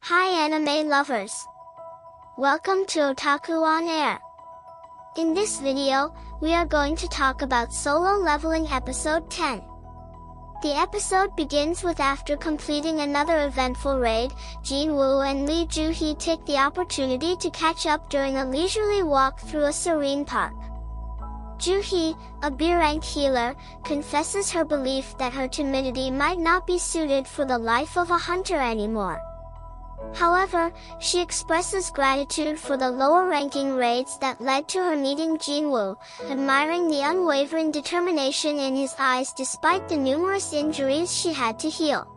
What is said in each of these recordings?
Hi anime lovers! Welcome to Otaku on Air. In this video, we are going to talk about Solo Leveling Episode 10. The episode begins with after completing another eventful raid, Jinwoo and Lee Joo-hee take the opportunity to catch up during a leisurely walk through a serene park. Joo-hee, a B-rank healer, confesses her belief that her timidity might not be suited for the life of a hunter anymore. However, she expresses gratitude for the lower-ranking raids that led to her meeting Jinwoo, admiring the unwavering determination in his eyes despite the numerous injuries she had to heal.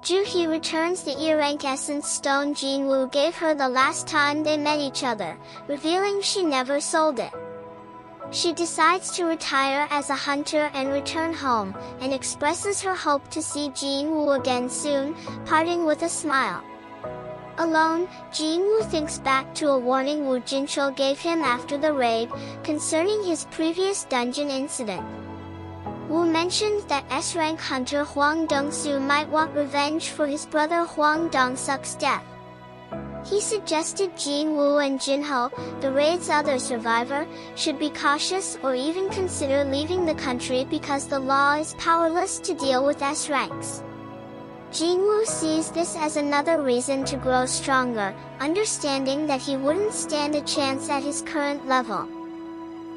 Joo-hee returns the E-rank essence stone Jinwoo gave her the last time they met each other, revealing she never sold it. She decides to retire as a hunter and return home, and expresses her hope to see Jinwoo again soon, parting with a smile. Alone, Jinwoo thinks back to a warning Woo Jinchul gave him after the raid, concerning his previous dungeon incident. Woo mentioned that S-rank hunter Hwang Dong-soo might want revenge for his brother Hwang Dong-suk's death. He suggested Jinwoo and Jinho, the raid's other survivor, should be cautious or even consider leaving the country because the law is powerless to deal with S-ranks. Jinwoo sees this as another reason to grow stronger, understanding that he wouldn't stand a chance at his current level.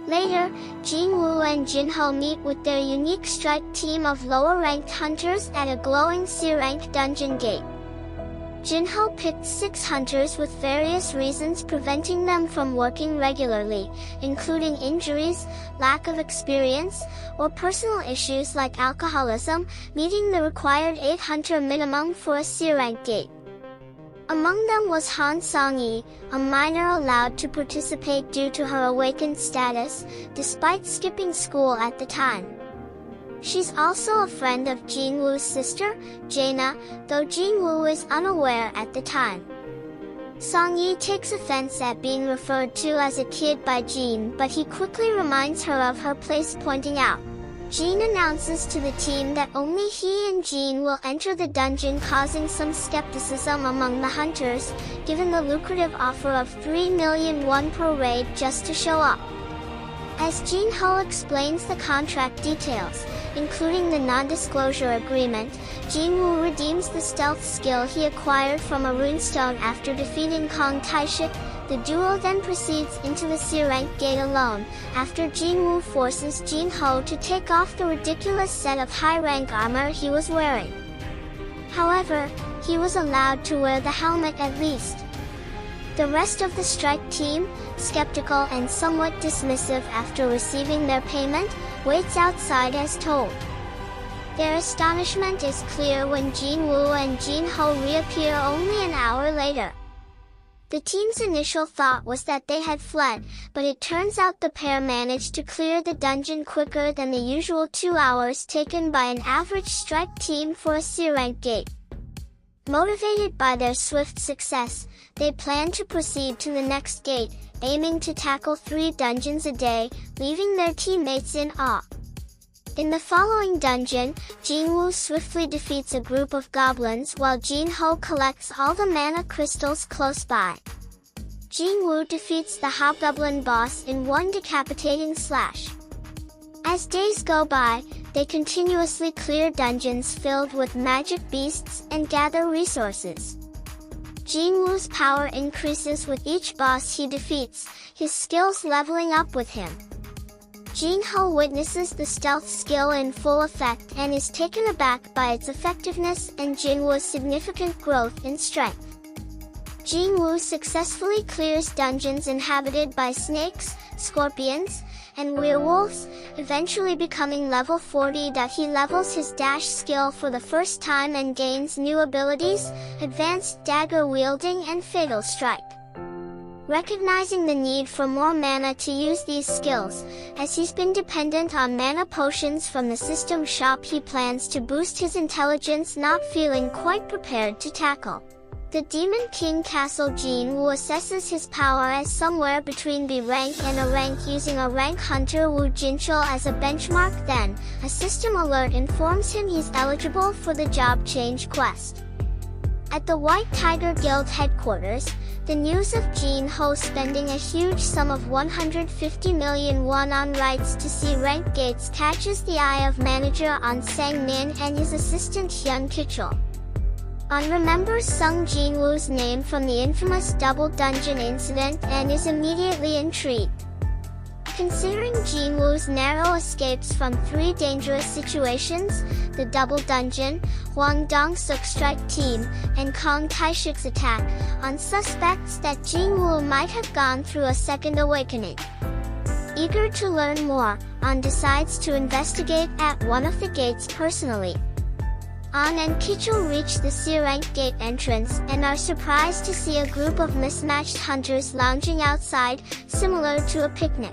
Later, Jinwoo and Jinho meet with their unique strike team of lower-ranked hunters at a glowing C-rank dungeon gate. Jinho picked 6 hunters with various reasons preventing them from working regularly, including injuries, lack of experience, or personal issues like alcoholism, meeting the required 8-hunter minimum for a C-rank gate. Among them was Han Song-yi, a minor allowed to participate due to her awakened status, despite skipping school at the time. She's also a friend of Jinwoo's sister, Jaina, though Jinwoo is unaware at the time. Song-yi takes offense at being referred to as a kid by Jin, but he quickly reminds her of her place, pointing out. Jin announces to the team that only he and Jin will enter the dungeon, causing some skepticism among the hunters, given the lucrative offer of 3 million won per raid just to show up. As Jinho explains the contract details, including the non-disclosure agreement, Jinwoo redeems the stealth skill he acquired from a runestone after defeating Kong Taishik. The duo then proceeds into the C-rank gate alone, after Jinwoo forces Jinho to take off the ridiculous set of high-rank armor he was wearing. However, he was allowed to wear the helmet at least. The rest of the strike team, skeptical and somewhat dismissive after receiving their payment, waits outside as told. Their astonishment is clear when Jinwoo and Jinho reappear only an hour later. The team's initial thought was that they had fled, but it turns out the pair managed to clear the dungeon quicker than the usual 2 hours taken by an average strike team for a C-rank gate. Motivated by their swift success, they plan to proceed to the next gate, aiming to tackle 3 dungeons a day, leaving their teammates in awe. In the following dungeon, Jinwoo swiftly defeats a group of goblins while Jinho collects all the mana crystals close by. Jinwoo defeats the hobgoblin boss in one decapitating slash. As days go by, they continuously clear dungeons filled with magic beasts and gather resources. Jinwoo's power increases with each boss he defeats, his skills leveling up with him. Jinho witnesses the stealth skill in full effect and is taken aback by its effectiveness and Jinwoo's significant growth in strength. Jinwoo successfully clears dungeons inhabited by snakes, scorpions, and werewolves, eventually becoming level 40. He levels his dash skill for the first time and gains new abilities, advanced dagger wielding and fatal strike. Recognizing the need for more mana to use these skills, as he's been dependent on mana potions from the system shop, he plans to boost his intelligence, not feeling quite prepared to tackle the Demon King Castle. Jinwoo assesses his power as somewhere between B rank and A rank, using a rank hunter Woo Jinchul as a benchmark. Then, a system alert informs him he's eligible for the job change quest. At the White Tiger Guild headquarters, the news of Jinwoo spending a huge sum of 150 million won on rights to C-rank gates catches the eye of manager An Sang-min and his assistant Hyun Kichul. An remembers Sung Jinwoo's name from the infamous double dungeon incident and is immediately intrigued. Considering Jinwoo's narrow escapes from 3 dangerous situations, the double dungeon, Hwang Dong-suk strike team, and Kong Taishik's attack, An suspects that Jinwoo might have gone through a second awakening. Eager to learn more, An decides to investigate at one of the gates personally. An and Kichul reach the C-rank gate entrance and are surprised to see a group of mismatched hunters lounging outside, similar to a picnic.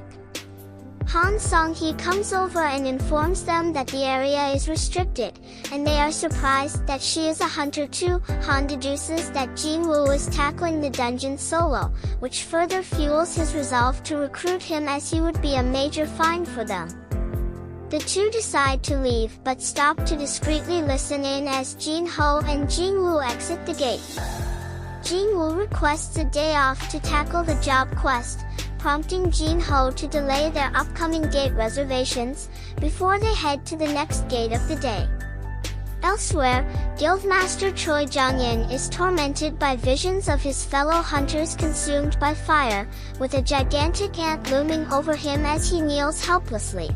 Han Song-hee comes over and informs them that the area is restricted, and they are surprised that she is a hunter too. Han deduces that Jinwoo is tackling the dungeon solo, which further fuels his resolve to recruit him as he would be a major find for them. The two decide to leave but stop to discreetly listen in as Jinwoo and Jinwoo exit the gate. Jinwoo requests a day off to tackle the job quest, prompting Jinwoo to delay their upcoming gate reservations before they head to the next gate of the day. Elsewhere, Guildmaster Choi Jong-in is tormented by visions of his fellow hunters consumed by fire, with a gigantic ant looming over him as he kneels helplessly.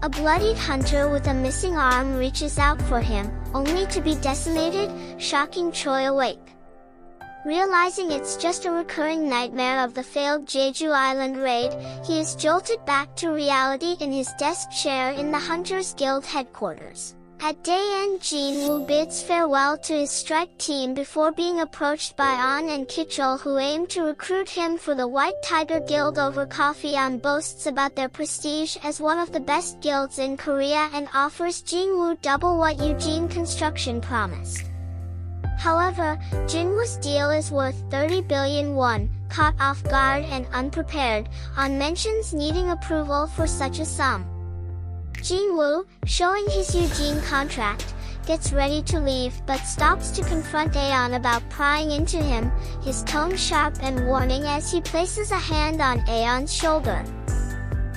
A bloodied hunter with a missing arm reaches out for him, only to be decimated, shocking Choi awake. Realizing it's just a recurring nightmare of the failed Jeju Island raid, he is jolted back to reality in his desk chair in the Hunters Guild headquarters. At day end, Jinwoo bids farewell to his strike team before being approached by An and Kichul, who aim to recruit him for the White Tiger Guild over coffee. An boasts about their prestige as one of the best guilds in Korea and offers Jinwoo double what Eugene Construction promised. However, Jinwoo's deal is worth 30 billion won. Caught off guard and unprepared, An mentions needing approval for such a sum. Jinwoo, showing his Eugene contract, gets ready to leave but stops to confront Aeon about prying into him, his tone sharp and warning as he places a hand on Aeon's shoulder.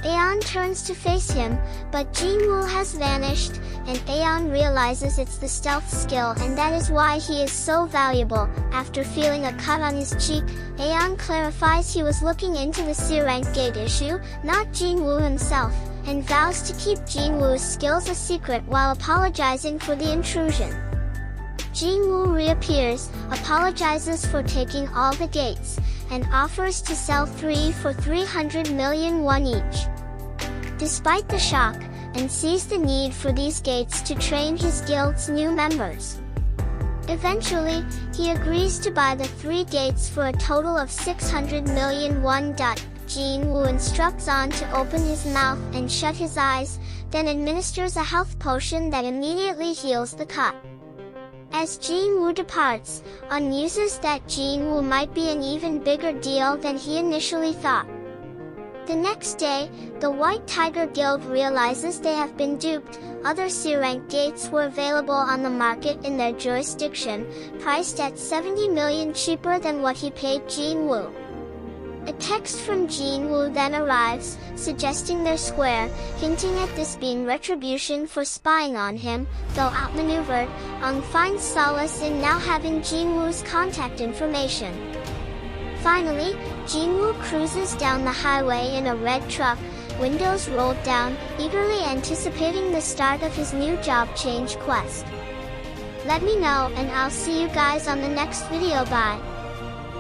Aeon turns to face him, but Jinwoo has vanished, and Aeon realizes it's the stealth skill and that is why he is so valuable. After feeling a cut on his cheek, Aeon clarifies he was looking into the C-rank gate issue, not Jinwoo himself, and vows to keep Jinwoo's skills a secret while apologizing for the intrusion. Jinwoo reappears, apologizes for taking all the gates, and offers to sell 3 for 300 million won each. Despite the shock, An sees the need for these gates to train his guild's new members. Eventually, he agrees to buy the 3 gates for a total of 600 million won. Jinwoo instructs An to open his mouth and shut his eyes, then administers a health potion that immediately heals the cut. As Jinwoo departs, An muses that Jinwoo might be an even bigger deal than he initially thought. The next day, the White Tiger Guild realizes they have been duped. Other C-rank gates were available on the market in their jurisdiction, priced at 70 million cheaper than what he paid Jinwoo. A text from Jinwoo then arrives, suggesting they're square, hinting at this being retribution for spying on him. Though outmaneuvered, An finds solace in now having Jinwoo's contact information. Finally, Jinwoo cruises down the highway in a red truck, windows rolled down, eagerly anticipating the start of his new job change quest. Let me know and I'll see you guys on the next video. Bye.